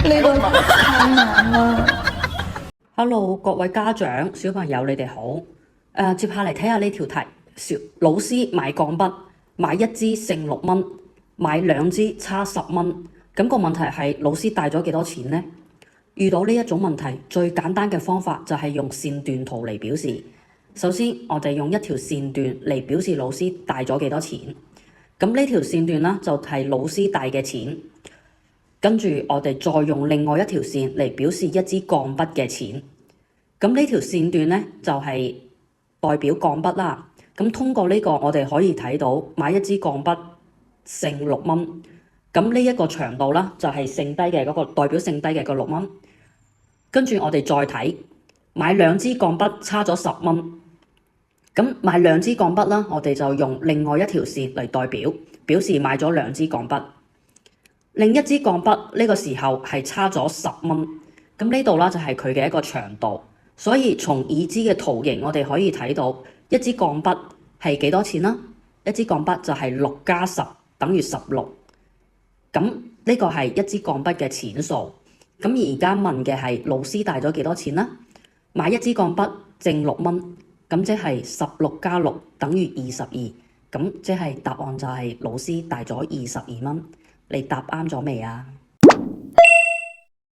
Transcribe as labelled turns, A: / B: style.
A: 呢個太難啦。
B: Hello，各位家長、小朋友，你哋好。接下嚟睇下呢條題。老師買鋼筆，買一支剩6蚊，買2支差10蚊。咁個問題係老師帶咗幾多錢呢？遇到呢一種問題，最簡單嘅方法就係用線段圖嚟表示。首先，我哋用一條線段嚟表示老師帶咗幾多錢。咁呢條線段呢，就係老師帶嘅錢。跟住我哋再用另外一條線嚟表示一支鋼筆嘅錢。咁呢條線段呢，就係代表鋼筆啦。咁通過呢個我哋可以睇到買一支鋼筆剩6蚊。咁呢一個長度啦，就係剩低嘅嗰個代表剩低嘅個6蚊。跟住我哋再睇買2支鋼筆差咗10蚊。咁買2支鋼筆啦，我哋就用另外一條線嚟代表示買咗2支鋼筆。另一支鋼筆呢個時候係差咗10蚊。咁呢度啦就係佢嘅一個長度。所以從已知嘅圖形，我哋可以睇到一支鋼筆係幾多錢啦？一支鋼筆就係6加10等於16。咁呢個係一支鋼筆嘅錢數。咁而家問嘅係老師帶咗幾多錢啦？買一支鋼筆剩6蚊，咁即係16加6等於22。咁即係答案就係老師帶咗22蚊。你答啱咗未啊？